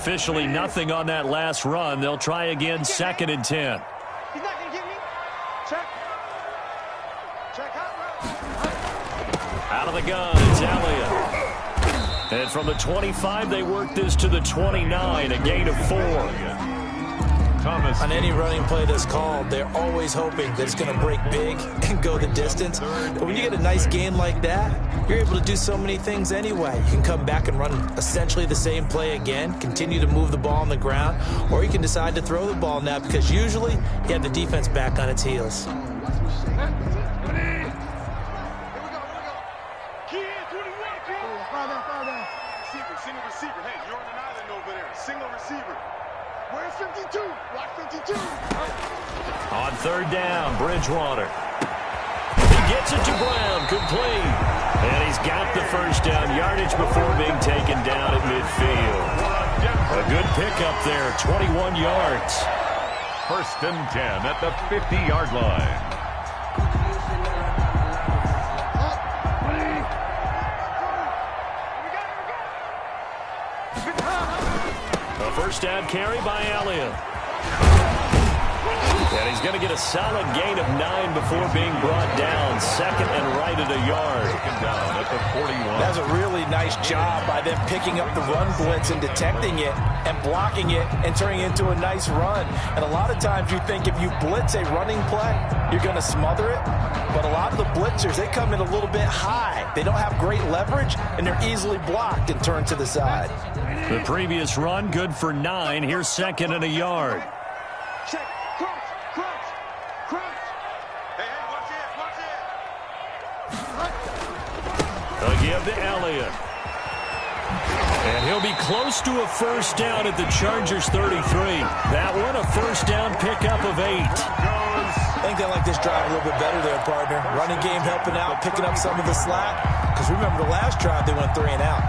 officially nothing on that last run. They'll try again, 2nd and 10. He's not going to get me. Check. Check Out of the gun, it's Elliott. And from the 25, they work this to the 29, a gain of 4. Thomas. On any running play that's called, they're always hoping that it's going to break big and go the distance. But when you get a nice gain like that, you're able to do so many things anyway. You can come back and run essentially the same play again, continue to move the ball on the ground, or you can decide to throw the ball now because usually you have the defense back on its heels. Single receiver. Hey, you're on an island over there. Single receiver. Where's 52? Watch 52. On 3rd down, Bridgewater. He gets it to Brown, complete. And he's got the first down yardage before being taken down at midfield. A good pickup there, 21 yards. 1st and 10 at the 50-yard line. A first down carry by Elliott. And he's going to get a solid gain of 9 before being brought down. 2nd and right at a yard. Down at the 41. That's a really nice job by them picking up the run blitz and detecting it and blocking it and turning it into a nice run. And a lot of times you think if you blitz a running play, you're going to smother it. But a lot of the blitzers, they come in a little bit high. They don't have great leverage, and they're easily blocked and turned to the side. The previous run, good for 9. Here's 2nd and a yard. Check. Crunch. Crunch. Crunch. Hey, watch it. Watch it. A give to Elliott. And he'll be close to a first down at the Chargers 33. That one, a first down pickup of 8. I think they like this drive a little bit better there, partner. Running game helping out, picking up some of the slack. Because remember the last drive, they went 3 and out.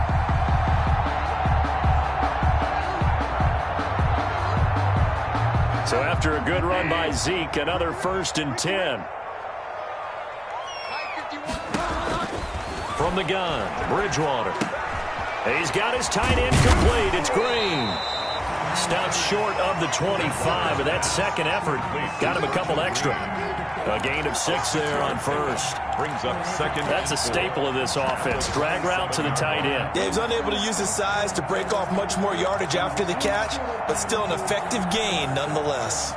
So after a good run by Zeke, another 1st and 10. From the gun, Bridgewater. He's got his tight end complete. It's Green. Stopped short of the 25, but that second effort got him a couple extra. A gain of 6 there on 1st. Brings up 2nd. That's a staple of this offense. Drag route to the tight end. Dave's unable to use his size to break off much more yardage after the catch, but still an effective gain nonetheless.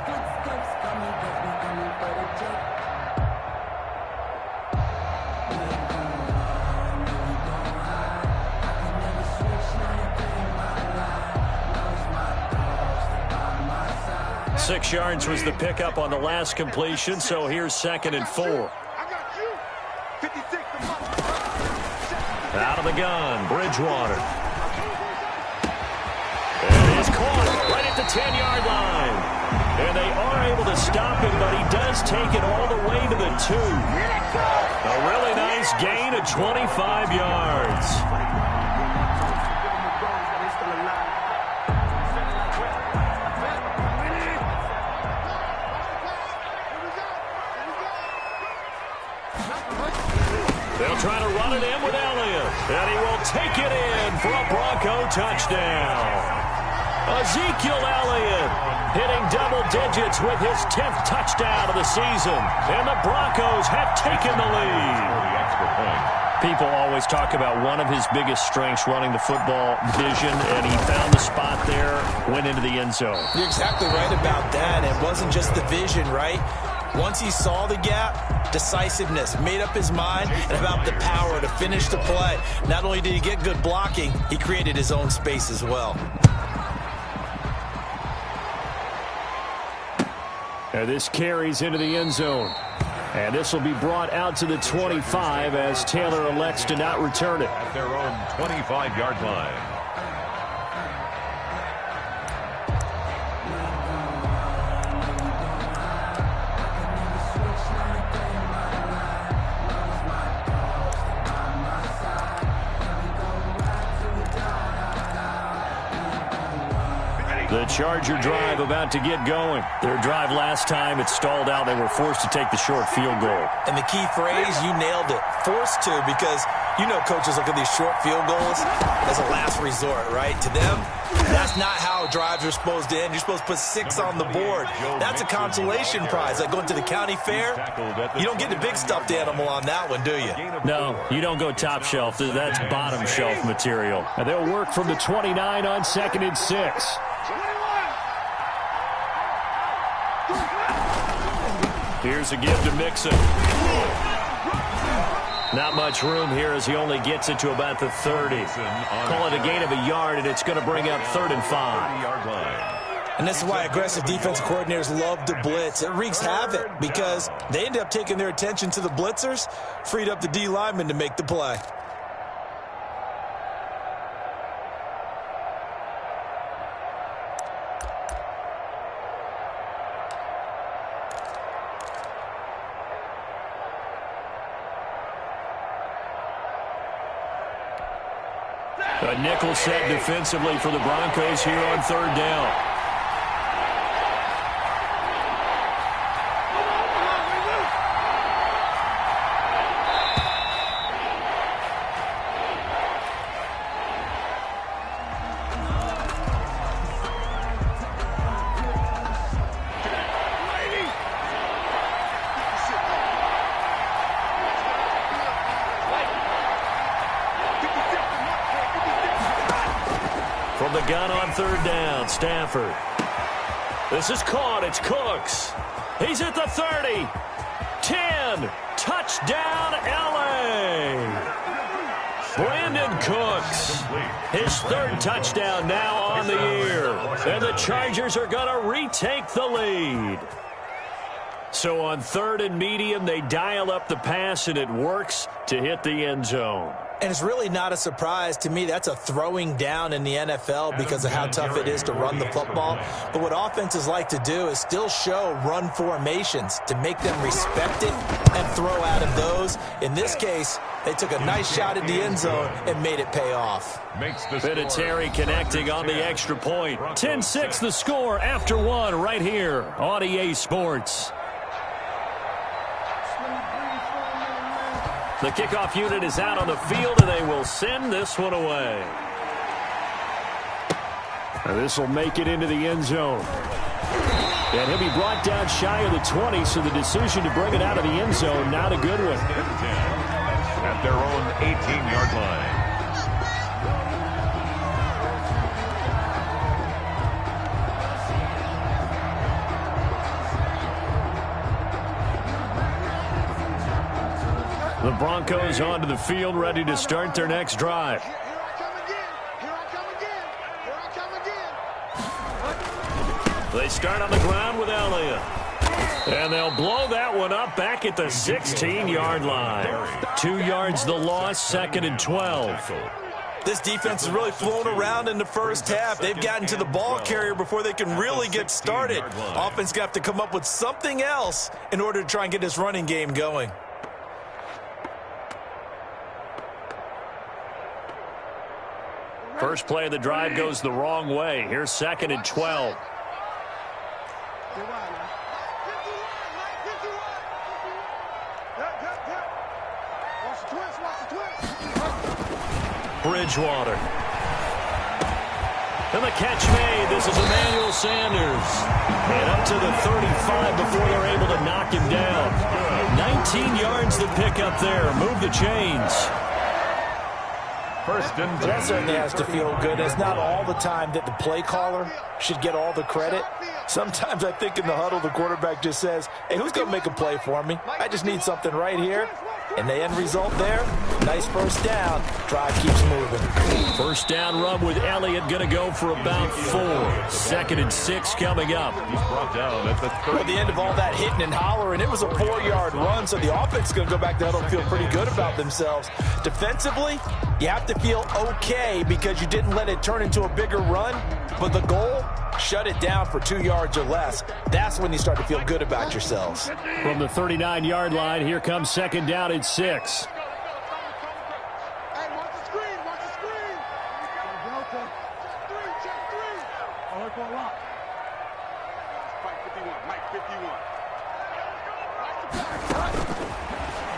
Six yards was the pickup on the last completion, so here's 2nd and 4. I got you. 56. Out of the gun, Bridgewater. And he's caught right at the 10-yard line. And they are able to stop him, but he does take it all the way to the 2. A really nice gain of 25 yards. They'll try to run it in with Elliott. And he will take it in for a Bronco touchdown. Ezekiel Elliott hitting double digits with his 10th touchdown of the season. And the Broncos have taken the lead. People always talk about one of his biggest strengths running the football, vision, and he found the spot there, went into the end zone. You're exactly right about that. It wasn't just the vision, right? Once he saw the gap, decisiveness, made up his mind, and about the power to finish the play. Not only did he get good blocking, he created his own space as well. And this carries into the end zone. And this will be brought out to the 25 as Taylor elects to not return it. At their own 25-yard line. The Charger drive about to get going. Their drive last time, it stalled out. They were forced to take the short field goal. And the key phrase, you nailed it, forced to, because you know coaches look at these short field goals as a last resort, right? To them, that's not how drives are supposed to end. You're supposed to put 6 on the board. That's a consolation prize. Like going to the county fair, you don't get the big stuffed animal on that one, do you? No, you don't go top shelf. That's bottom shelf material. And they'll work from the 29 on 2nd and 6. Here's a give to Mixon. Not much room here as he only gets it to about the 30. Call it a gain of a yard, and it's going to bring up 3rd and 5. And this is why aggressive defensive coordinators love to blitz. It wreaks havoc because they end up taking their attention to the blitzers, freed up the D lineman to make the play. A nickel set defensively for the Broncos here on 3rd down. From the gun on 3rd down, Stafford. This is caught. It's Cooks. He's at the 30. 10. Touchdown, L.A. Brandon Cooks. His 3rd touchdown now on the year. And the Chargers are going to retake the lead. So on 3rd and medium, they dial up the pass, and it works to hit the end zone. And it's really not a surprise to me. That's a throwing down in the NFL because of how tough it is to run the football. But what offenses like to do is still show run formations to make them respect it and throw out of those. In this case, they took a nice shot at the end zone and made it pay off. Vinatieri connecting on the extra point. 10-6 the score after 1 right here on EA Sports. The kickoff unit is out on the field, and they will send this one away. And this will make it into the end zone. And he'll be brought down shy of the 20, so the decision to bring it out of the end zone, not a good one. At their own 18-yard line. The Broncos onto the field, ready to start their next drive. Here I come again. They start on the ground with Elliott. And they'll blow that one up back at the 16-yard line. 2 yards the loss, 2nd and 12. This defense has really flown around in the first half. They've gotten to the ball carrier before they can really get started. Offense got to come up with something else in order to try and get this running game going. First play of the drive goes the wrong way. Here's 2nd and 12. Bridgewater. And the catch made. This is Emmanuel Sanders. And up to the 35 before they're able to knock him down. 19 yards to pick up there. Move the chains. First and 10. That certainly has to feel good. It's not all the time that the play caller should get all the credit. Sometimes I think in the huddle, the quarterback just says, hey, who's going to make a play for me? I just need something right here. And the end result there, nice first down. Drive keeps moving. First down run with Elliott going to go for about 4. 2nd and 6 coming up. He's brought down at the 30. At the end of all that hitting and hollering, it was a 4-yard run, so the offense is going to go back to huddle and feel pretty good about themselves. Defensively, you have to feel okay because you didn't let it turn into a bigger run, but the goal, shut it down for 2 yards or less. That's when you start to feel good about yourselves. From the 39-yard line, here comes 2nd down and 6. Hey, watch the screen, watch the screen. Check 3. Check 3.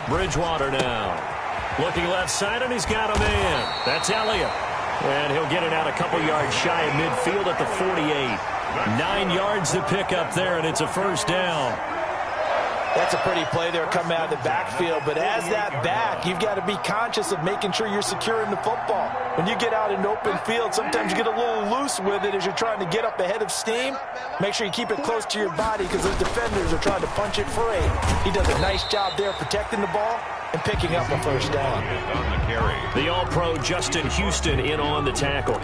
Bridgewater now. Looking left side, and he's got a man. That's Elliott. And he'll get it out a couple yards shy of midfield at the 48. 9 yards to pick up there, and it's a first down. That's a pretty play there coming out of the backfield. But as that back, you've got to be conscious of making sure you're securing the football. When you get out in open field, sometimes you get a little loose with it as you're trying to get up ahead of steam. Make sure you keep it close to your body because those defenders are trying to punch it free. He does a nice job there protecting the ball and picking up a first down. The All-Pro Justin Houston in on the tackle.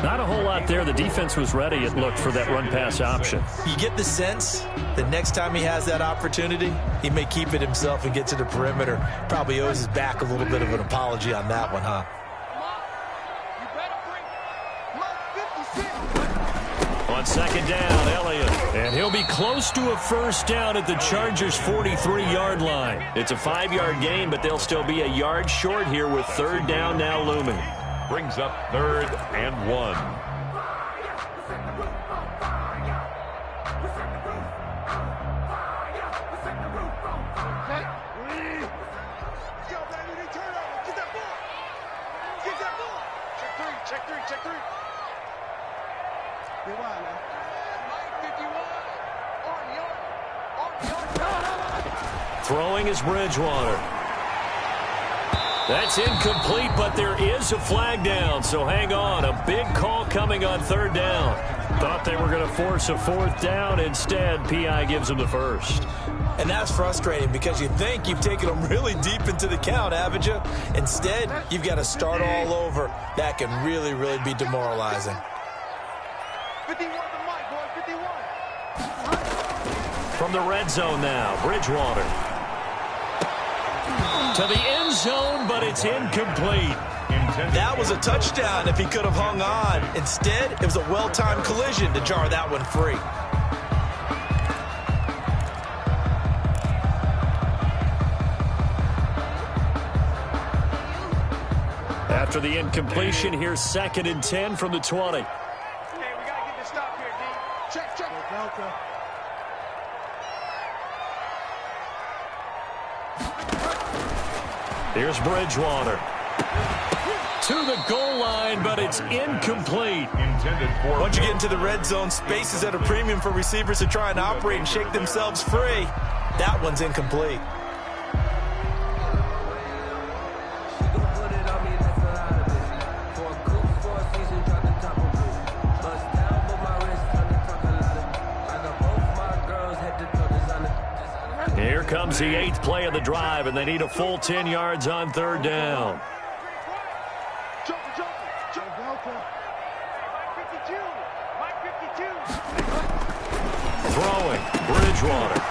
Not a whole lot there. The defense was ready, it looked, for that run-pass option. You get the sense that next time he has that opportunity, he may keep it himself and get to the perimeter. Probably owes his back a little bit of an apology on that one, huh? On second down, Elliott. And he'll be close to a first down at the Chargers' 43-yard line. It's a 5-yard gain, but they'll still be a yard short here with third down now looming. Brings up 3rd and 1. Check three. Get wide now. Throwing is Bridgewater. That's incomplete, but there is a flag down, so hang on. A big call coming on third down. Thought they were going to force a fourth down. Instead, P.I. gives them the first. And that's frustrating because you think you've taken them really deep into the count, haven't you? Instead, you've got to start all over. That can really, really be demoralizing. 51 to Mike, boy, 51. From the red zone now, Bridgewater. To the end zone, but it's incomplete. That was a touchdown if he could have hung on. Instead, it was a well-timed collision to jar that one free. After the incompletion, here's 2nd and 10 from the 20. Hey, we got to get this stop here, D. Check. Delta. Here's Bridgewater. To the goal line, but it's incomplete. Once you get into the red zone, space is at a premium for receivers to try and operate and shake themselves free. That one's incomplete. Here comes the 8th play of the drive, and they need a full 10 yards on third down. Throwing, Bridgewater.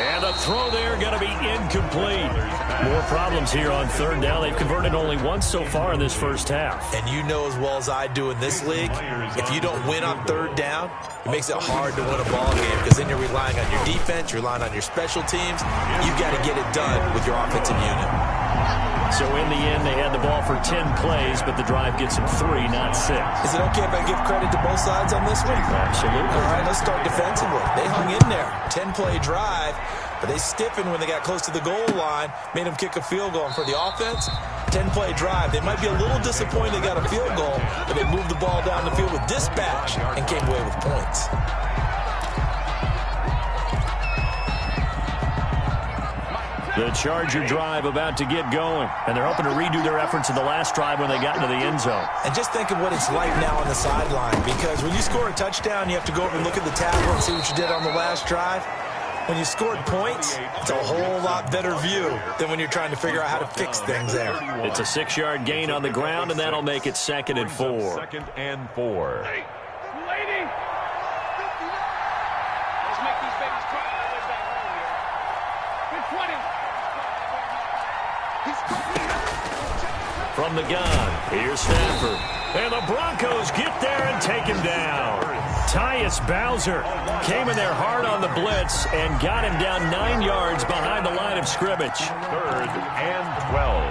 And a throw there going to be incomplete. More problems here on third down. They've converted only once so far in this first half. And you know as well as I do in this league, if you don't win on third down, it makes it hard to win a ball game because then you're relying on your defense, you're relying on your special teams. You've got to get it done with your offensive unit. So in the end, they had the ball for 10 plays, but the drive gets them 3, not 6. Is it okay if I give credit to both sides on this one? Absolutely. All right, let's start defensively. They hung in there. 10-play drive, but they stiffened when they got close to the goal line, made them kick a field goal. And for the offense, 10-play drive. They might be a little disappointed they got a field goal, but they moved the ball down the field with dispatch and came away with points. The Charger drive about to get going, and they're hoping to redo their efforts in the last drive when they got into the end zone. And just think of what it's like now on the sideline, because when you score a touchdown, you have to go over and look at the tackle and see what you did on the last drive. When you scored points, it's a whole lot better view than when you're trying to figure out how to fix things there. It's a 6-yard gain on the ground, and that'll make it 2nd and 4. 2nd and 4. Hey, lady! Let's make these babies cry on their way back home here. Good 20. From the gun, here's Stafford. And the Broncos get there and take him down. Tyus Bowser came in there hard on the blitz and got him down 9 yards behind the line of scrimmage. 3rd and 12.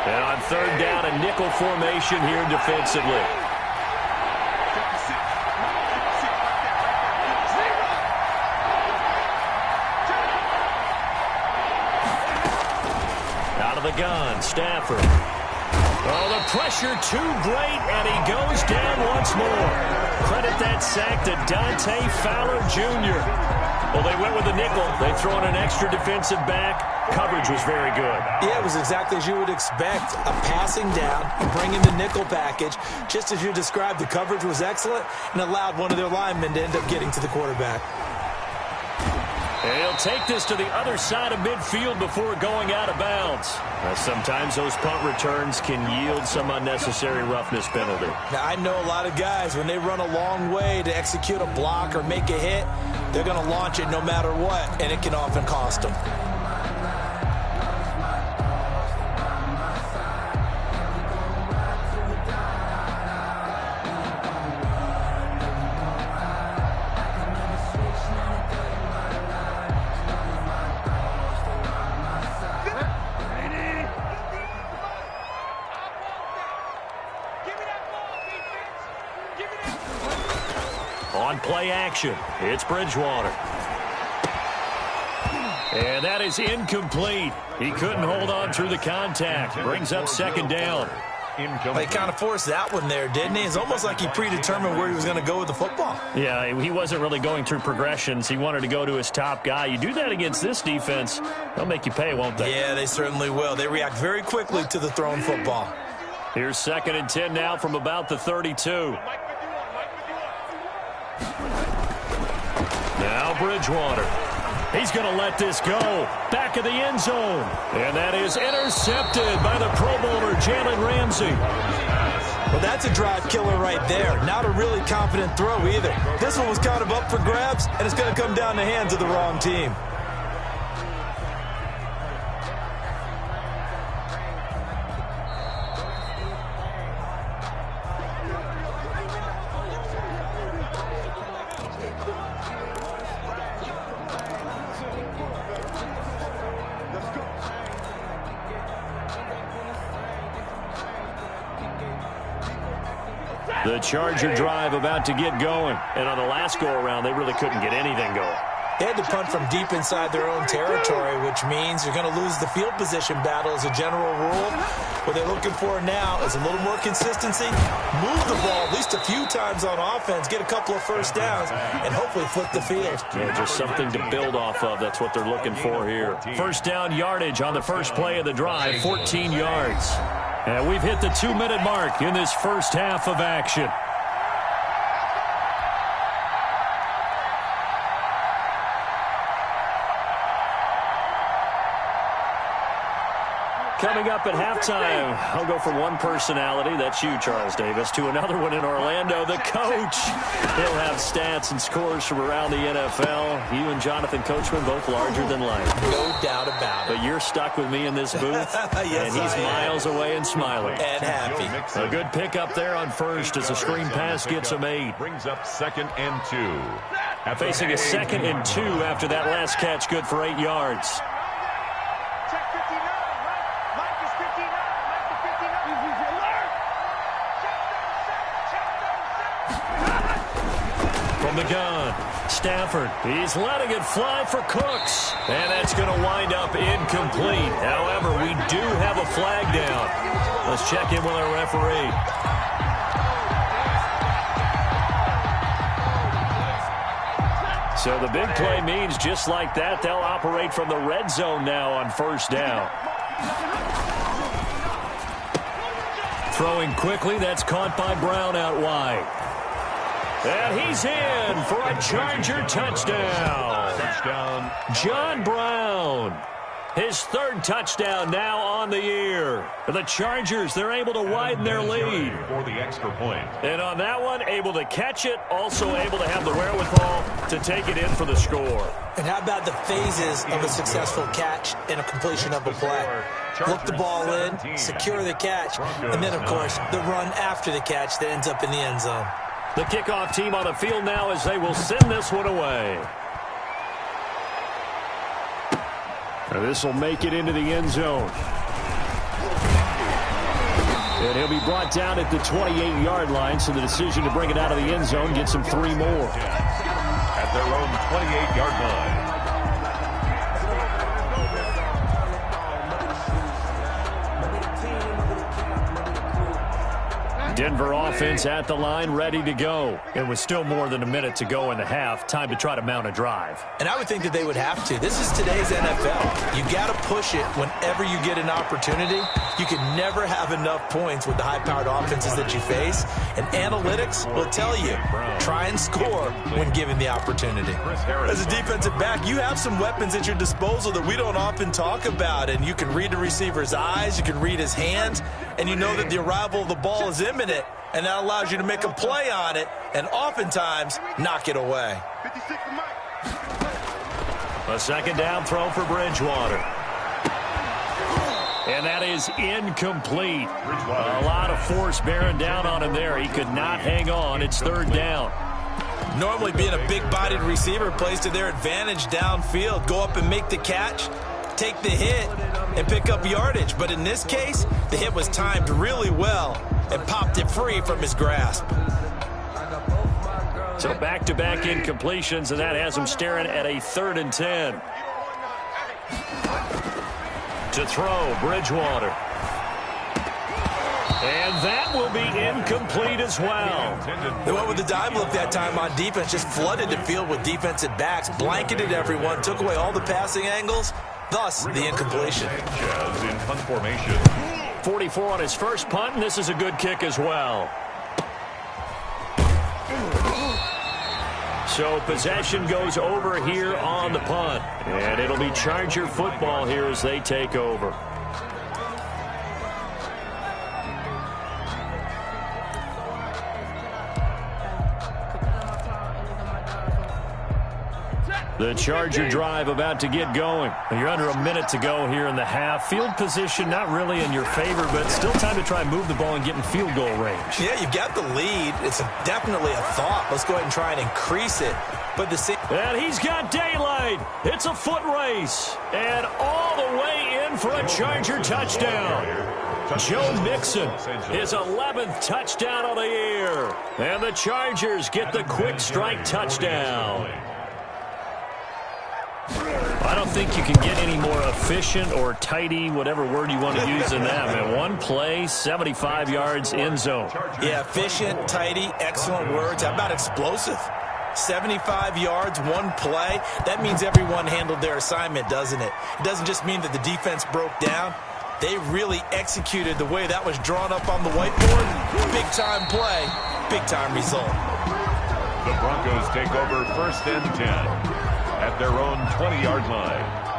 And on third down, a nickel formation here defensively. gun. Stafford. Oh, the pressure too great, and he goes down once more. Credit that sack to Dante Fowler Jr. Well, they went with a nickel. They throw in an extra defensive back. Coverage was very good. Yeah, it was exactly as you would expect. A passing down, bring in the nickel package. Just as you described, the coverage was excellent and allowed one of their linemen to end up getting to the quarterback. He'll take this to the other side of midfield before going out of bounds. Sometimes those punt returns can yield some unnecessary roughness penalty. Now, I know a lot of guys, when they run a long way to execute a block or make a hit, they're going to launch it no matter what, and it can often cost them. On play action, it's Bridgewater. And that is incomplete. He couldn't hold on through the contact. Brings up second down. He kind of forced that one there, didn't he? It's almost like he predetermined where he was going to go with the football. Yeah, he wasn't really going through progressions. He wanted to go to his top guy. You do that against this defense, they'll make you pay, won't they? Yeah, they certainly will. They react very quickly to the thrown football. Here's 2nd and 10 now from about the 32. Now Bridgewater. He's going to let this go. Back of the end zone. And that is intercepted by the Pro Bowler, Jalen Ramsey. Well, that's a drive killer right there. Not a really confident throw either. This one was kind of up for grabs, and it's going to come down the hands of the wrong team. The Charger drive about to get going. And on the last go-around, they really couldn't get anything going. They had to punt from deep inside their own territory, which means you're going to lose the field position battle as a general rule. What they're looking for now is a little more consistency, move the ball at least a few times on offense, get a couple of first downs, and hopefully flip the field. Yeah, just something to build off of. That's what they're looking for here. First down yardage on the first play of the drive, 14 yards. And we've hit the 2-minute mark in this first half of action. Coming up at halftime, I'll go from one personality, that's you, Charles Davis, to another one in Orlando, the coach. He'll have stats and scores from around the NFL. You and Jonathan Coachman, both larger than life. No doubt about it. But you're stuck with me in this booth, yes, and he's miles away and smiling. And happy. A good pickup there on first as a screen pass gets him 8. Brings up 2nd and 2. Facing a 2nd and 2 after that last catch, good for 8 yards. From the gun, Stafford, he's letting it fly for Cooks. And that's going to wind up incomplete. However, we do have a flag down. Let's check in with our referee. So the big play means just like that, they'll operate from the red zone now on first down. Throwing quickly, that's caught by Brown out wide. And he's in for a Charger touchdown. Touchdown. John Brown. His 3rd touchdown now on the year. The Chargers, they're able to widen their lead. For the extra point. And on that one, able to catch it, also able to have the wherewithal to take it in for the score. And how about the phases of a successful catch and a completion of a play? Look the ball in, secure the catch, and then, of course, the run after the catch that ends up in the end zone. The kickoff team on the field now as they will send this one away. This will make it into the end zone. And he'll be brought down at the 28-yard line, so the decision to bring it out of the end zone gets him 3 more. At their own 28-yard line. Denver offense at the line, ready to go. It was still more than a minute to go in the half. Time to try to mount a drive. And I would think that they would have to. This is today's NFL. You got to push it whenever you get an opportunity. You can never have enough points with the high-powered offenses that you face. And analytics will tell you, try and score when given the opportunity. As a defensive back, you have some weapons at your disposal that we don't often talk about. And you can read the receiver's eyes, you can read his hands, and you know that the arrival of the ball is imminent, and that allows you to make a play on it and oftentimes knock it away. A second down throw for Bridgewater. And that is incomplete. A lot of force bearing down on him there. He could not hang on. It's third down. Normally being a big-bodied receiver plays to their advantage downfield. Go up and make the catch, take the hit, and pick up yardage. But in this case, the hit was timed really well and popped it free from his grasp. So back-to-back incompletions, and that has him staring at a 3rd and 10. To throw, Bridgewater. And that will be incomplete as well. They went with the dive look that time on defense, just flooded the field with defensive backs, blanketed everyone, took away all the passing angles, thus the incompletion. In punt formation. 44 on his first punt, and this is a good kick as well. So possession goes over here on the punt. And it'll be Charger football here as they take over. The Charger drive about to get going. You're under a minute to go here in the half. Field position not really in your favor, but still time to try and move the ball and get in field goal range. Yeah, you've got the lead. It's definitely a thought. Let's go ahead and try and increase it. But the same. And he's got daylight. It's a foot race. And all the way in for a Charger touchdown. Joe Mixon, his 11th touchdown of the year. And the Chargers get the quick strike touchdown. I don't think you can get any more efficient or tidy, whatever word you want to use in that, man. One play, 75 yards, end zone. Yeah, efficient, tidy, excellent words. How about explosive? 75 yards, one play. That means everyone handled their assignment, doesn't it? It doesn't just mean that the defense broke down. They really executed the way that was drawn up on the whiteboard. Big-time play, big-time result. The Broncos take over 1st and 10. At their own 20-yard line.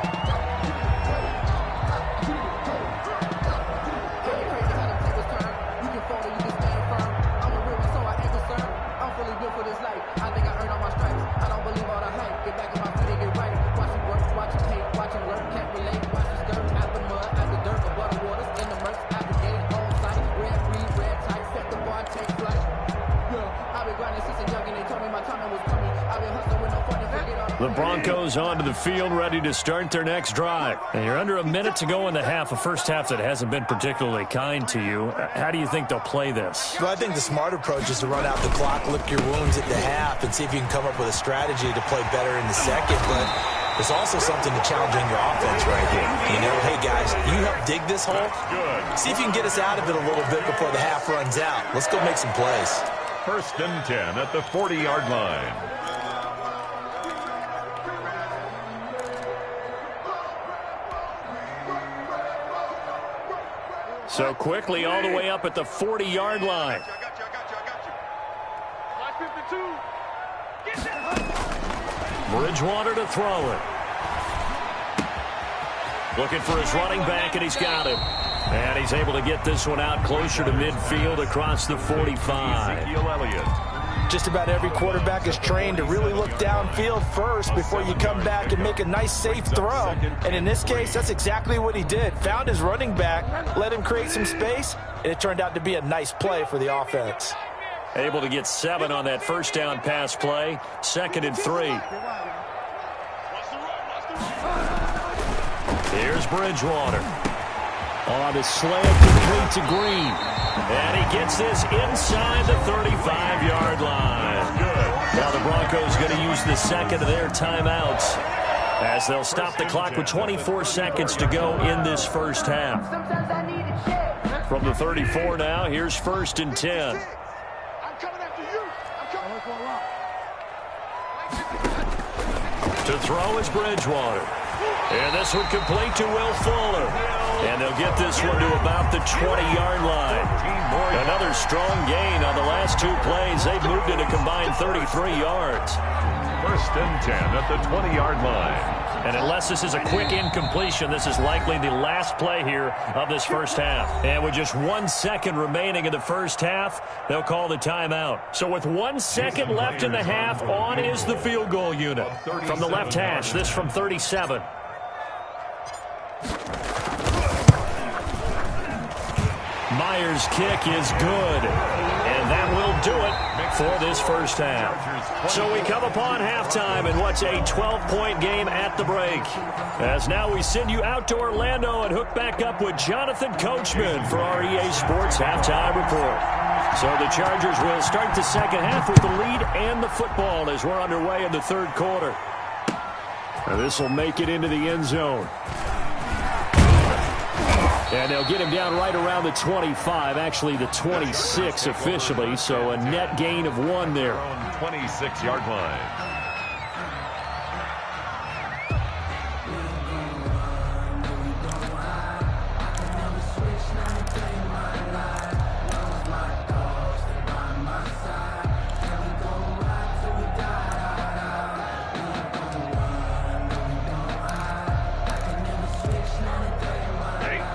The Broncos onto the field, ready to start their next drive. And you're under a minute to go in the half, a first half that hasn't been particularly kind to you. How do you think they'll play this? Well, I think the smart approach is to run out the clock, lick your wounds at the half, and see if you can come up with a strategy to play better in the second. But there's also something to challenging your offense right here. You know, hey, guys, you help dig this hole. See if you can get us out of it a little bit before the half runs out. Let's go make some plays. 1st and 10 at the 40-yard line. So quickly all the way up at the 40-yard line. Bridgewater to throw it. Looking for his running back, and he's got him. And he's able to get this one out closer to midfield across the 45. Ezekiel Elliott. Just about every quarterback is trained to really look downfield first before you come back and make a nice, safe throw. And in this case, that's exactly what he did. Found his running back, let him create some space, and it turned out to be a nice play for the offense. Able to get 7 on that first down pass play. 2nd and 3. Here's Bridgewater. On the slant, complete to Green. And he gets this inside the 35-yard line. Now the Broncos going to use the second of their timeouts as they'll stop the clock with 24 seconds to go in this first half. From the 34 now, here's 1st and 10. I'm coming after you. I'm coming for a lot. To throw is Bridgewater. And this one complete to Will Fuller. And they'll get this one to about the 20-yard line. Another strong gain on the last 2 plays. They've moved it a combined 33 yards. 1st and 10 at the 20-yard line. And unless this is a quick incompletion, this is likely the last play here of this first half. And with just 1 second remaining in the first half, they'll call the timeout. So with 1 second left in the half, on is the field goal unit. From the left hash, this from 37. Myers' kick is good. And that will do it for this first half. So we come upon halftime in what's a 12-point game at the break. As now we send you out to Orlando and hook back up with Jonathan Coachman for our EA Sports Halftime Report. So the Chargers will start the second half with the lead and the football as we're underway in the third quarter. This will make it into the end zone. And they'll get him down right around the 25, actually the 26 officially, so a net gain of 1 there. 26-yard line.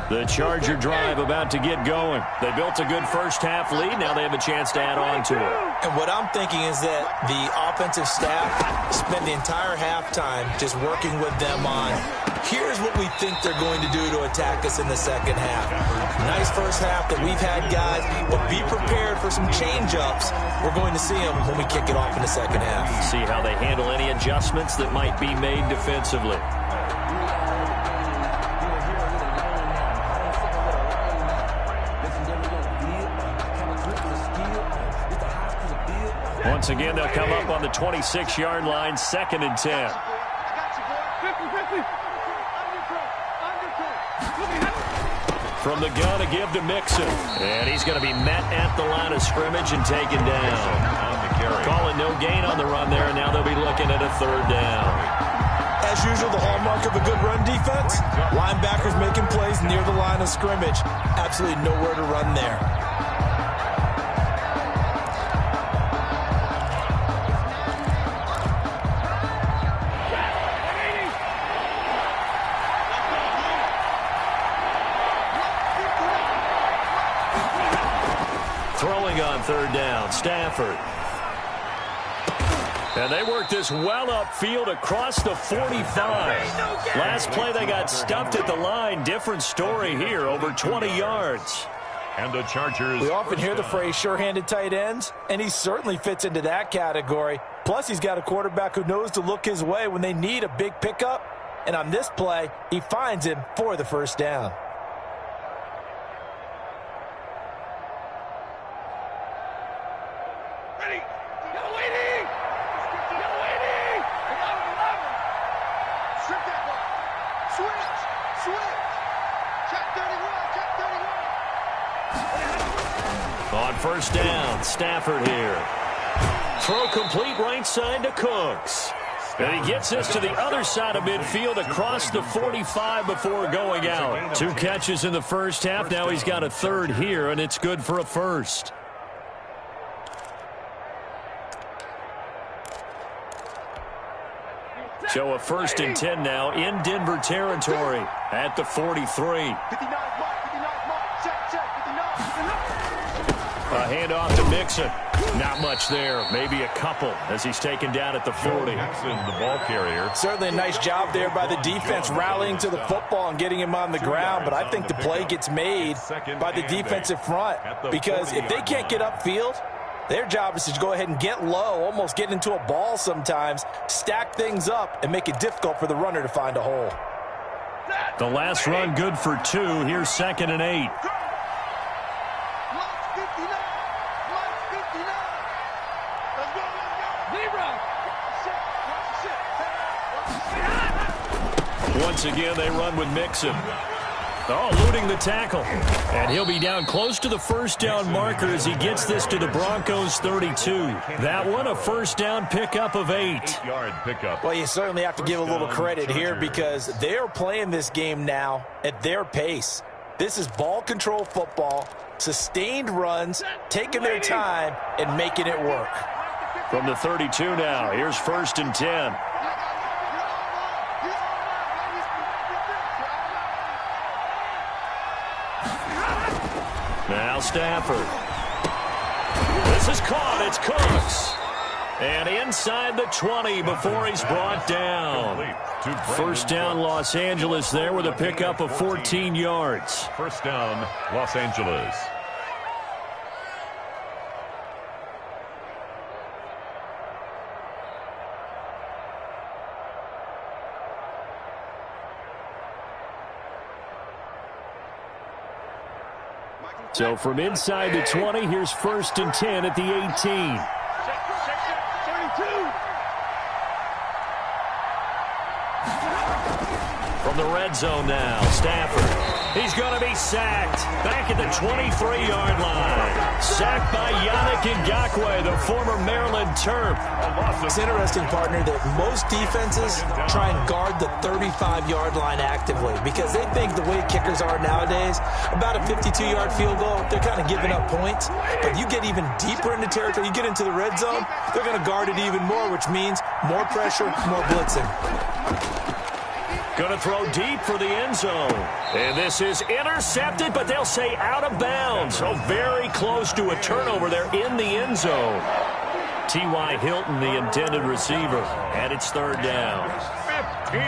The Charger drive about to get going. They built a good first half lead. Now they have a chance to add on to it. And what I'm thinking is that the offensive staff spent the entire halftime just working with them on, here's what we think they're going to do to attack us in the second half. Nice first half that we've had, guys, but be prepared for some change-ups. We're going to see them when we kick it off in the second half. See how they handle any adjustments that might be made defensively. Once again, they'll come up on the 26-yard line, 2nd and 10. From the gun, a give to Mixon. And he's going to be met at the line of scrimmage and taken down. Calling no gain on the run there, and now they'll be looking at a 3rd down. As usual, the hallmark of a good run defense, linebackers making plays near the line of scrimmage. Absolutely nowhere to run there. Throwing on 3rd down, Stafford. And they work this well upfield across the 45. Last play they got stuffed at the line. Different story here, over 20 yards. And the Chargers. We often hear the phrase sure-handed tight ends, and he certainly fits into that category. Plus, he's got a quarterback who knows to look his way when they need a big pickup. And on this play, he finds him for the 1st down. On 1st down, Stafford here. Throw complete right side to Cooks. And he gets this to the other side of midfield across the 45 before going out. 2 catches in the first half. Now he's got a 3rd here, and it's good for a 1st. So a 1st and 10 now in Denver territory at the 43. A handoff to Mixon. Not much there. Maybe a couple as he's taken down at the 40. Mixon, the ball carrier. Certainly a nice job there by the defense rallying to the football and getting him on the ground. But I think the play gets made by the defensive front. Because if they can't get upfield, their job is to go ahead and get low, almost get into a ball sometimes, stack things up, and make it difficult for the runner to find a hole. The last run good for 2. Here's 2nd and 8. Once again, they run with Mixon. Oh, eluding the tackle. And he'll be down close to the first down marker as he gets this to the Broncos 32. That one, a first down pickup of 8. 8-yard pickup. Well, you certainly have to give a little credit here because they're playing this game now at their pace. This is ball control football, sustained runs, taking their time, and making it work. From the 32 now, here's 1st and 10. Now Stafford. This is caught. It's Cooks. And inside the 20 before he's brought down. First down, Los Angeles there with a pickup of 14 yards. First down, Los Angeles. So from inside the 20, here's 1st and 10 at the 18. From the red zone now, Stafford. He's going to be sacked. Back at the 23-yard line. Sacked by Yannick Ngakoue, the former Maryland Terp. It's interesting, partner, that most defenses try and guard the 35-yard line actively because they think the way kickers are nowadays, about a 52-yard field goal, they're kind of giving up points. But you get even deeper into territory, you get into the red zone, they're going to guard it even more, which means more pressure, more blitzing. Going to throw deep for the end zone. And this is intercepted, but they'll say out of bounds. So very close to a turnover there in the end zone. T.Y. Hilton, the intended receiver. And it's 3rd down. 15.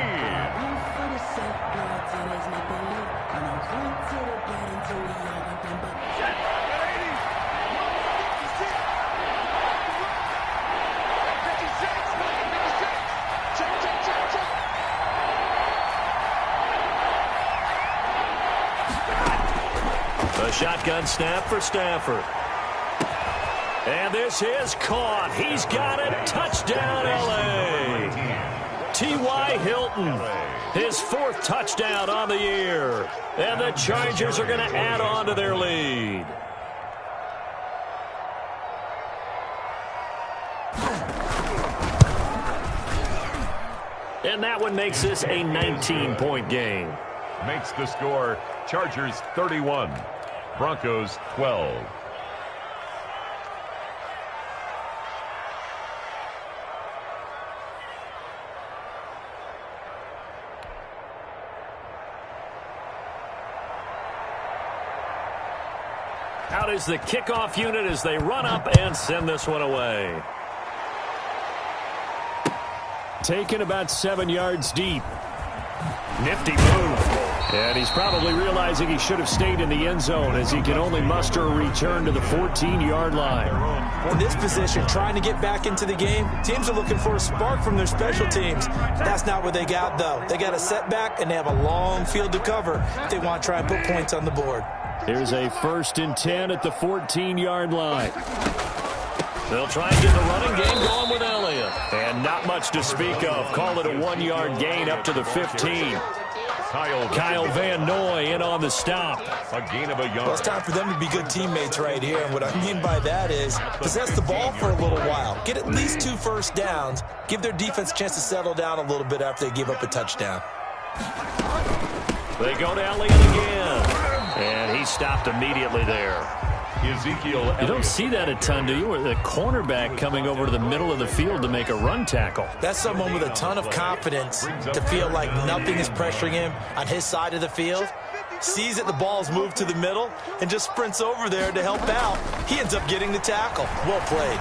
A shotgun snap for Stafford. And this is caught. He's got it. Touchdown, L.A. T.Y. Hilton, his 4th touchdown on the year. And the Chargers are going to add on to their lead. And that one makes this a 19-point game. Makes the score Chargers 31, Broncos 12. Out is the kickoff unit as they run up and send this one away. Taken about 7 yards deep. Nifty move. And he's probably realizing he should have stayed in the end zone as he can only muster a return to the 14-yard line. In this position, trying to get back into the game, teams are looking for a spark from their special teams. That's not what they got, though. They got a setback, and they have a long field to cover if they want to try and put points on the board. Here's a 1st and 10 at the 14-yard line. They'll try and get the running game going with Elliott. And not much to speak of. Call it a 1-yard gain up to the 15. Kyle Van Noy in on the stop. A gain of a yard. Well, it's time for them to be good teammates right here. And what I mean by that is possess the ball for a little while. Get at least 2 first downs. Give their defense a chance to settle down a little bit after they give up a touchdown. They go to Elliott again. And he stopped immediately there. Ezekiel Elliott. You don't see that a ton, do you? Or the cornerback coming over to the middle of the field to make a run tackle. That's someone with a ton of confidence to feel like nothing is pressuring him on his side of the field. Sees that the ball's moved to the middle and just sprints over there to help out. He ends up getting the tackle. Well played.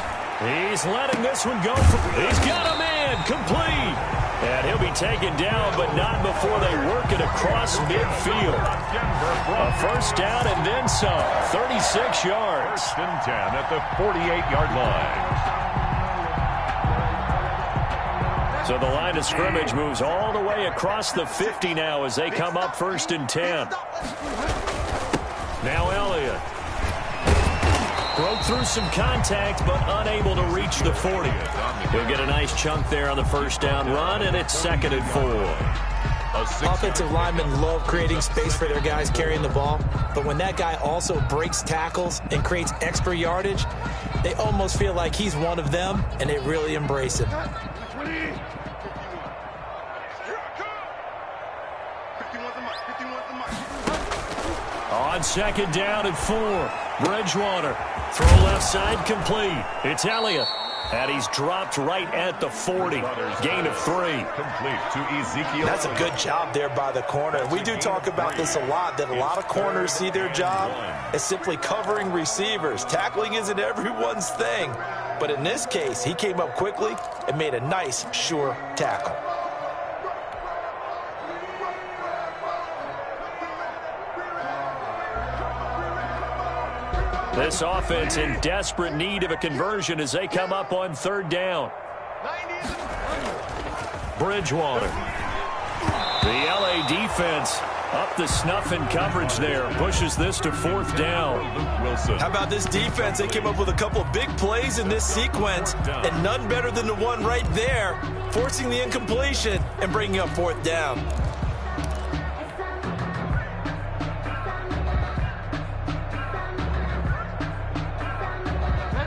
He's letting this one go. He's got a man complete. And he'll be taken down, but not before they work it across midfield. A first down and then some. 36 yards. 1st and 10 at the 48-yard line. So the line of scrimmage moves all the way across the 50 now as they come up 1st and 10. Now Elliott. Broke through some contact, but unable to reach the 40. He'll get a nice chunk there on the first down run, and it's 2nd and 4. Offensive linemen love creating space for their guys carrying the ball, but when that guy also breaks tackles and creates extra yardage, they almost feel like he's one of them, and they really embrace him. On second down and 4, Bridgewater. Throw left side complete. It's Elliott. And he's dropped right at the 40. Gain of 3. Complete to Ezekiel. That's a good job there by the corner. We do talk about this a lot, that a lot of corners see their job as simply covering receivers. Tackling isn't everyone's thing. But in this case, he came up quickly and made a nice, sure tackle. This offense in desperate need of a conversion as they come up on third down. Bridgewater. The LA defense up the snuff in coverage there. Pushes this to fourth down. Wilson. How about this defense? They came up with a couple of big plays in this sequence, and none better than the one right there, forcing the incompletion and bringing up fourth down.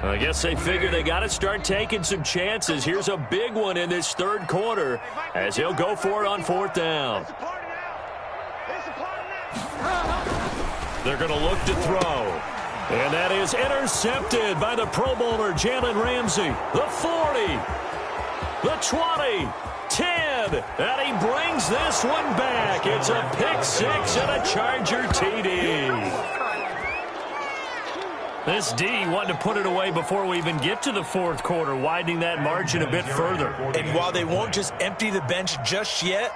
I guess they figure they got to start taking some chances. Here's a big one in this third quarter as he'll go for it on fourth down. They're going to look to throw. And that is intercepted by the Pro Bowler Jalen Ramsey. The 40, the 20, 10, and he brings this one back. It's a pick six and a Charger TD. This D wanting to put it away before we even get to the fourth quarter, widening that margin a bit further. And while they won't just empty the bench just yet,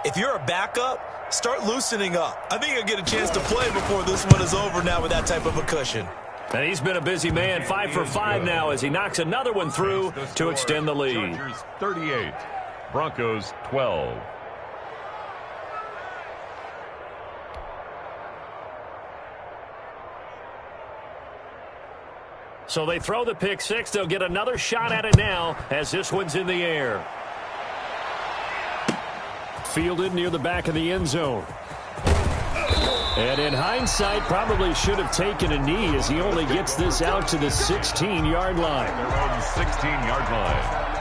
if you're a backup, start loosening up. I think you'll get a chance to play before this one is over now with that type of a cushion. And he's been a busy man, 5 for 5 now as he knocks another one through to extend the lead. Chargers 38, Broncos 12. So they throw the pick six. They'll get another shot at it now as this one's in the air. Fielded near the back of the end zone. And in hindsight, probably should have taken a knee as he only gets this out to the 16-yard line. Their own 16-yard line.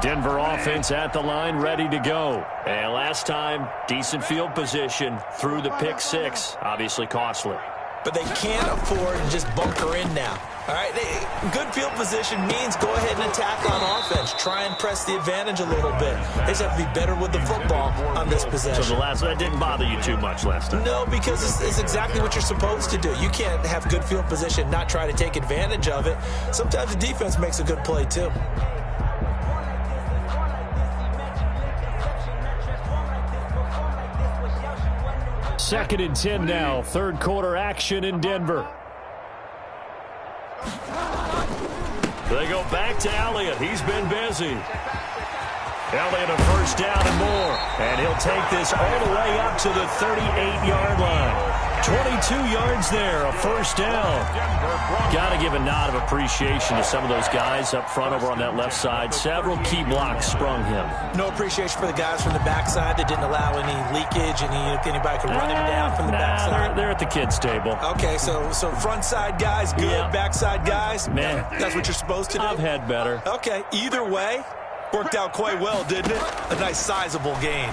Denver offense at the line, ready to go. And last time, decent field position through the pick six. Obviously costly. But they can't afford to just bunker in now. All right, good field position means go ahead and attack on offense. Try and press the advantage a little bit. They just have to be better with the football on this possession. So that didn't bother you too much last time? No, because it's exactly what you're supposed to do. You can't have good field position, not try to take advantage of it. Sometimes the defense makes a good play too. Second and 10 now. Third quarter action in Denver. They go back to Elliott. He's been busy. Elliott a first down and more. And he'll take this all the way up to the 38-yard line. 22 yards there, a first down. Got to give a nod of appreciation to some of those guys up front over on that left side. Several key blocks sprung him. No appreciation for the guys from the backside that didn't allow any leakage, and anybody could run him down from the backside. They're at the kids' table. Okay, so front side guys good, Yeah. Backside guys, Man, that's what you're supposed to do. I've had better. Okay, either way, worked out quite well, didn't it? A nice sizable gain.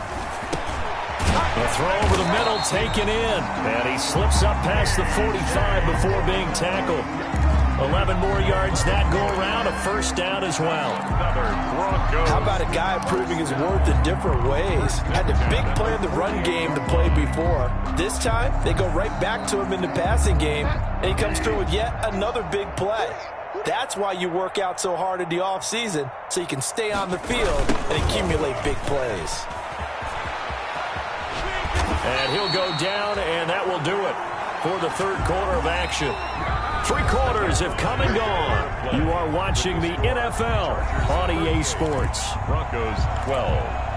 The throw over the middle taken in. And he slips up past the 45 before being tackled. 11 more yards that go around. A first down as well. Another Broncos. How about a guy proving his worth in different ways? Had the big play in the run game to play before. This time, they go right back to him in the passing game, and he comes through with yet another big play. That's why you work out so hard in the offseason, so you can stay on the field and accumulate big plays. And he'll go down, and that will do it for the third quarter of action. 3 quarters have come and gone. You are watching the NFL on EA Sports. Broncos 12.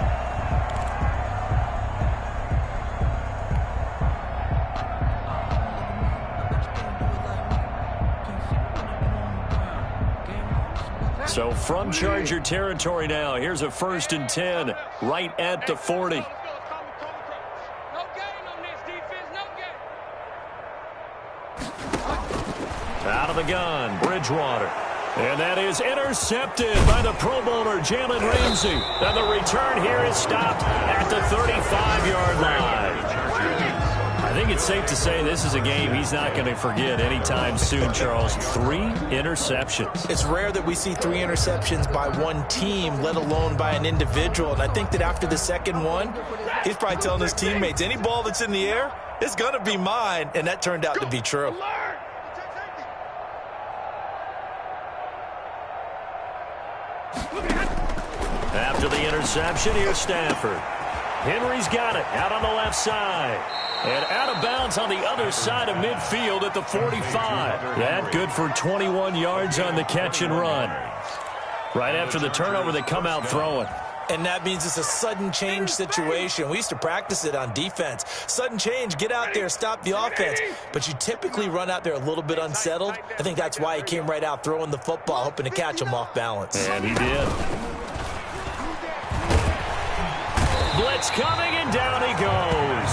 So from Charger territory now, here's a 1st and 10 right at the 40. Out of the gun, Bridgewater. And that is intercepted by the Pro Bowler, Jalen Ramsey. And the return here is stopped at the 35-yard line. I think it's safe to say this is a game he's not going to forget anytime soon, Charles. 3 interceptions. It's rare that we see 3 interceptions by one team, let alone by an individual. And I think that after the second one, he's probably telling his teammates, any ball that's in the air, it's going to be mine. And that turned out to be true. After the interception, here's Stafford. Henry's got it out on the left side. And out of bounds on the other side of midfield at the 45. That good for 21 yards on the catch and run. Right after the turnover, they come out throwing. And that means it's a sudden change situation. We used to practice it on defense. Sudden change, get out there, stop the offense. But you typically run out there a little bit unsettled. I think that's why he came right out throwing the football, hoping to catch him off balance. And he did. Blitz coming, and down he goes.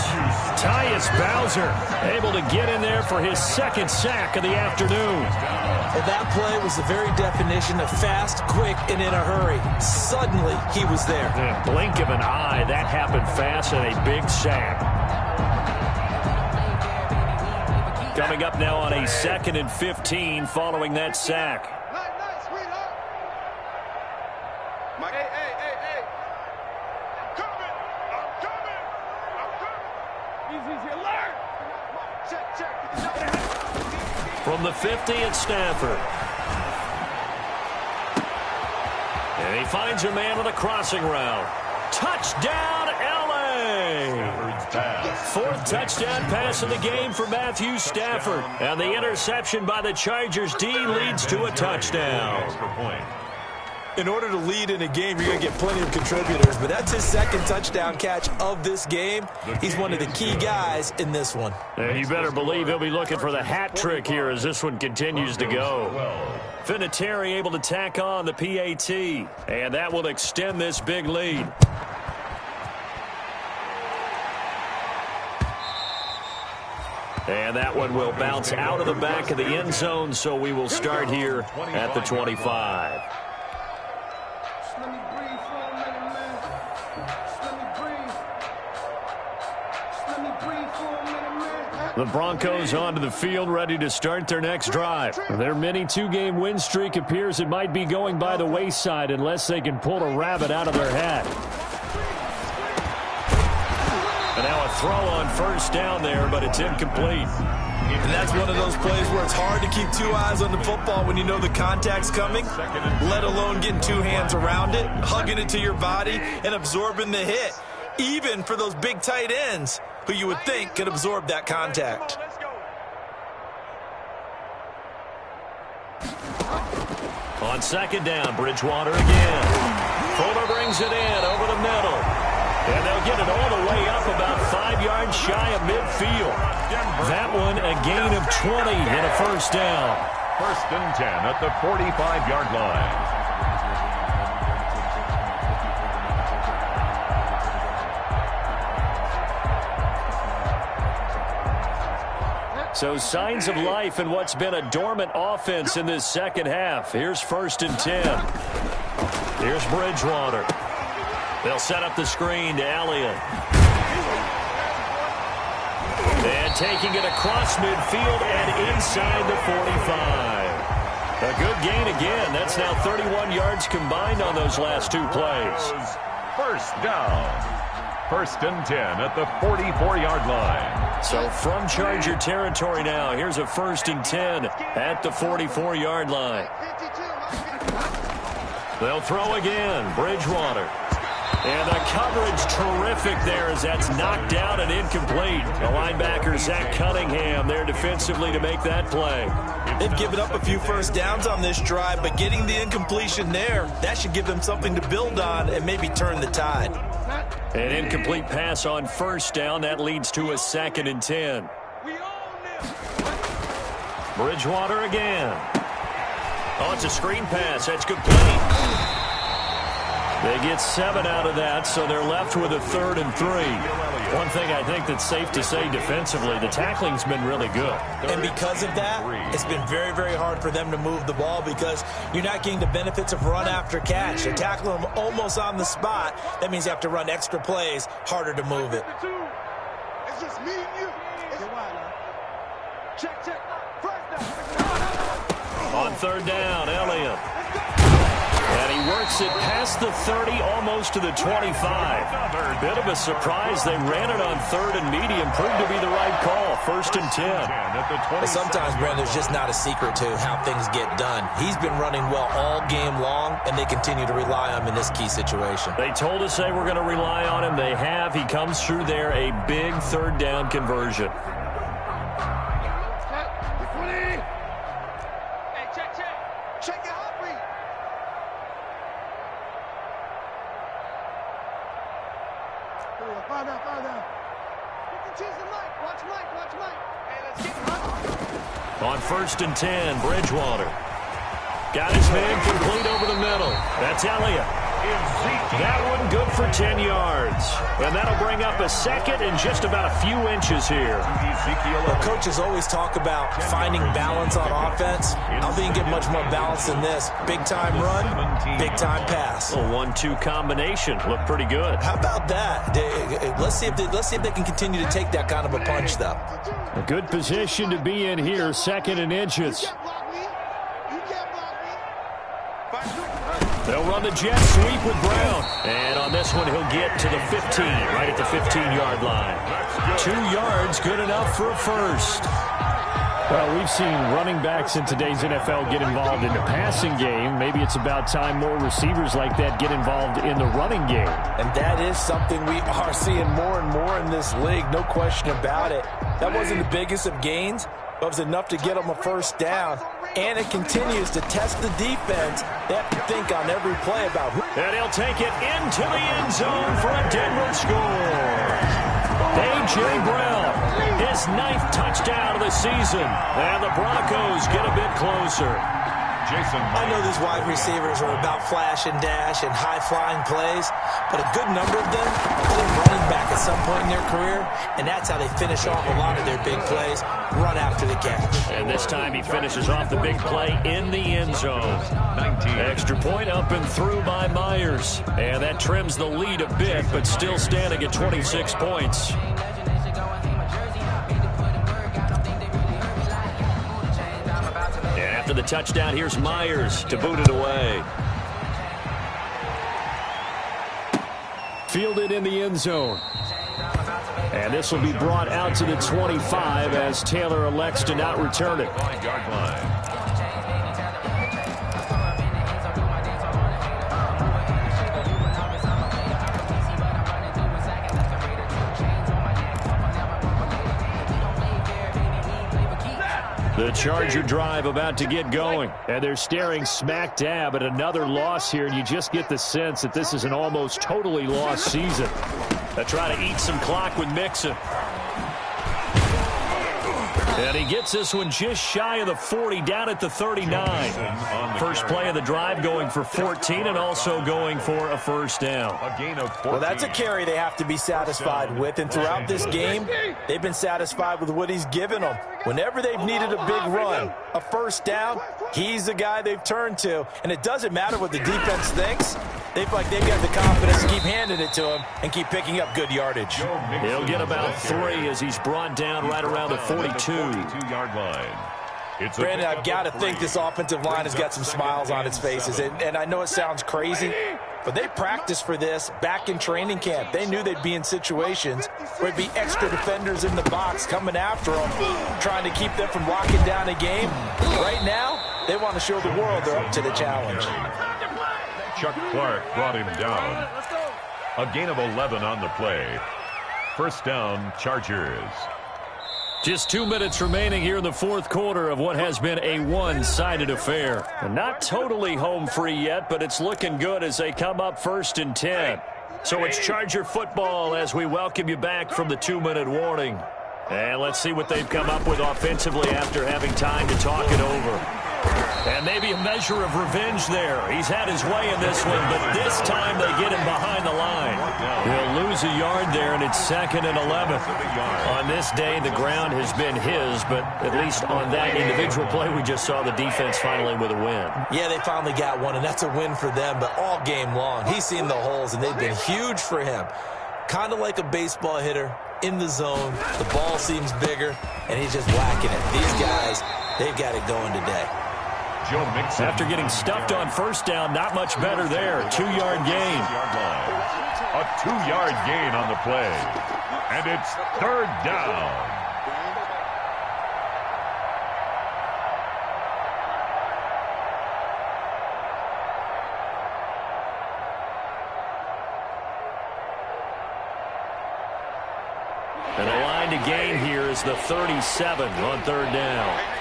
Tyus Bowser able to get in there for his 2nd sack of the afternoon. Well, that play was the very definition of fast, quick, and in a hurry. Suddenly, he was there. Yeah, blink of an eye, that happened fast, and a big sack. Coming up now on a 2nd and 15 following that sack. From the 50, it's Stafford. And he finds a man on a crossing route. Touchdown, L.A.! 4th touchdown pass of the game for Matthew Stafford. And the interception by the Chargers D leads to a touchdown. In order to lead in a game, you're going to get plenty of contributors, but that's his 2nd touchdown catch of this game. He's one of the key guys in this one. And you better believe he'll be looking for the hat trick here as this one continues to go. Vinatieri able to tack on the PAT, and that will extend this big lead. And that one will bounce out of the back of the end zone, so we will start here at the 25. The Broncos onto the field, ready to start their next drive. Their mini 2-game win streak appears it might be going by the wayside unless they can pull a rabbit out of their hat. And now a throw on 1st down there, but it's incomplete. And that's one of those plays where it's hard to keep 2 eyes on the football when you know the contact's coming, let alone getting 2 hands around it, hugging it to your body, and absorbing the hit. Even for those big tight ends who you would think could absorb that contact. On 2nd down, Bridgewater again. Fuller brings it in over the middle. And they'll get it all the way up about 5 yards shy of midfield. That one a gain of 20 and a 1st down. 1st and 10 at the 45-yard line. So signs of life in what's been a dormant offense in this 2nd half. Here's 1st and 10. Here's Bridgewater. They'll set up the screen to Elliott. And taking it across midfield and inside the 45. A good gain again. That's now 31 yards combined on those last 2 plays. 1st down. 1st and 10 at the 44-yard line. So from Charger territory now, here's a 1st and 10 at the 44-yard line. They'll throw again. Bridgewater. And the coverage terrific there as that's knocked down and incomplete. The linebacker, Zach Cunningham, there defensively to make that play. They've given up a few 1st downs on this drive, but getting the incompletion there, that should give them something to build on and maybe turn the tide. An incomplete pass on 1st down. That leads to a 2nd and 10. Bridgewater again. Oh, it's a screen pass. That's complete. They get 7 out of that, so they're left with a 3rd and 3. One thing I think that's safe to say defensively, the tackling's been really good. And because of that, it's been very, very hard for them to move the ball because you're not getting the benefits of run after catch. They're tackling them almost on the spot. That means you have to run extra plays, harder to move it. It's just me and you. Check. On 3rd down, Elliott. And he works it past the 30, almost to the 25. Bit of a surprise. They ran it on 3rd and medium. Proved to be the right call. 1st and 10. But sometimes, Brandon, there's just not a secret to how things get done. He's been running well all game long, and they continue to rely on him in this key situation. They told us they were going to rely on him. They have. He comes through there, a big 3rd down conversion. Check your heart rate. Find out. You can choose the mic. Watch Mike. Hey, let's get him. On 1st and 10, Bridgewater. Got his man complete over the middle. That's Elliott. That one good for 10 yards. And that'll bring up a 2nd and just about a few inches here. Well, coaches always talk about finding balance on offense. I don't think you get much more balance than this. Big-time run, big-time pass. A 1-2 combination. Looked pretty good. How about that? Let's see if they can continue to take that kind of a punch, though. A good position to be in here, 2nd and inches. They'll run the jet sweep with Brown. And on this one, he'll get to the 15, right at the 15-yard line. 2 yards, good enough for a first. Well, we've seen running backs in today's NFL get involved in the passing game. Maybe it's about time more receivers like that get involved in the running game. And that is something we are seeing more and more in this league, no question about it. That wasn't the biggest of gains, but it was enough to get them a first down. And it continues to test the defense. They have to think on every play about who. And he'll take it into the end zone for a Denver score. A.J. Brown, his 9th touchdown of the season. And the Broncos get a bit closer. I know these wide receivers are about flash and dash and high-flying plays, but a good number of them are running back at some point in their career, and that's how they finish off a lot of their big plays, run after the catch. And this time he finishes off the big play in the end zone. 19. Extra point up and through by Myers. And that trims the lead a bit, but still standing at 26 points. After the touchdown, here's Myers to boot it away. Fielded in the end zone. And this will be brought out to the 25 as Taylor elects to not return it. The Charger drive about to get going. And they're staring smack dab at another loss here, and you just get the sense that this is an almost totally lost season. They'll try to eat some clock with Mixon. And he gets this one just shy of the 40, down at the 39. First play of the drive going for 14 and also going for a first down. Well, that's a carry they have to be satisfied with. And throughout this game, they've been satisfied with what he's given them. Whenever they've needed a big run, a first down, he's the guy they've turned to. And it doesn't matter what the defense thinks. They've got the confidence to keep handing it to him and keep picking up good yardage. He'll get about 3 as he's brought down right around the 42-yard line. Brandon, I've got to think this offensive line has got some smiles on its faces. And I know it sounds crazy, but they practiced for this back in training camp. They knew they'd be in situations where there'd be extra defenders in the box coming after them, trying to keep them from locking down a game. Right now, they want to show the world they're up to the challenge. Chuck Clark brought him down. A gain of 11 on the play. First down, Chargers. Just 2 minutes remaining here in the fourth quarter of what has been a one-sided affair. And not totally home free yet, but it's looking good as they come up 1st and 10. So it's Charger football as we welcome you back from the 2-minute warning. And let's see what they've come up with offensively after having time to talk it over. And maybe a measure of revenge there. He's had his way in this one, but this time they get him behind the line. He'll lose a yard there, and it's 2nd and 11. On this day, the ground has been his, but at least on that individual play, we just saw the defense finally with a win. Yeah, they finally got one, and that's a win for them, but all game long, he's seen the holes, and they've been huge for him. Kind of like a baseball hitter in the zone. The ball seems bigger, and he's just whacking it. These guys, they've got it going today. Joe Mixon. After getting stuffed on first down, not much better there. 2-yard gain. A 2-yard gain on the play. And it's 3rd down. And the line to gain here is the 37 on 3rd down.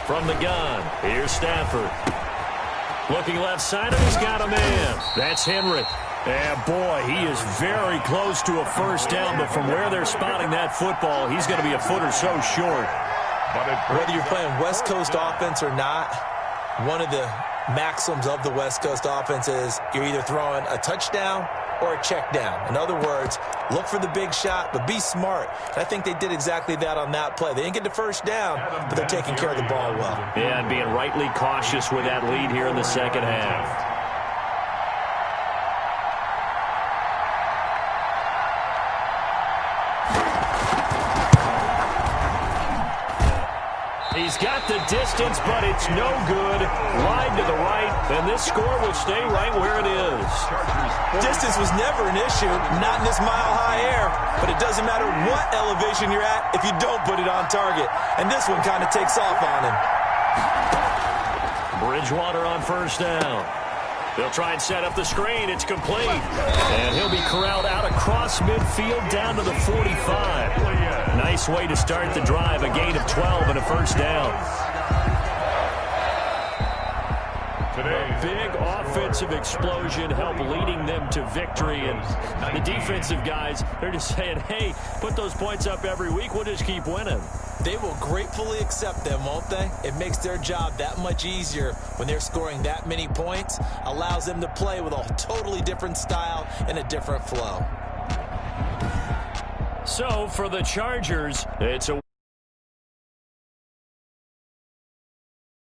From the gun, here's Stafford. Looking left side, and he's got a man. That's Henry. And boy, he is very close to a first down, but from where they're spotting that football, he's going to be a foot or so short. Whether you're playing West Coast offense or not, one of the maxims of the West Coast offense is you're either throwing a touchdown or a check down. In other words, look for the big shot, but be smart. And I think they did exactly that on that play. They didn't get the first down, but they're taking care of the ball well. Yeah, and being rightly cautious with that lead here in the second half. He's got the distance, but it's no good. Wide to the right, and this score will stay right where it is. Distance was never an issue, not in this mile-high air, but it doesn't matter what elevation you're at if you don't put it on target. And this one kind of takes off on him. Bridgewater on first down. They'll try and set up the screen. It's complete. And he'll be corralled out across midfield down to the 45. Nice way to start the drive. A gain of 12 and a first down. A big offensive explosion helped leading them to victory. And the defensive guys, they're just saying, hey, put those points up every week. We'll just keep winning. They will gratefully accept them, won't they? It makes their job that much easier when they're scoring that many points. Allows them to play with a totally different style and a different flow. So for the Chargers, it's a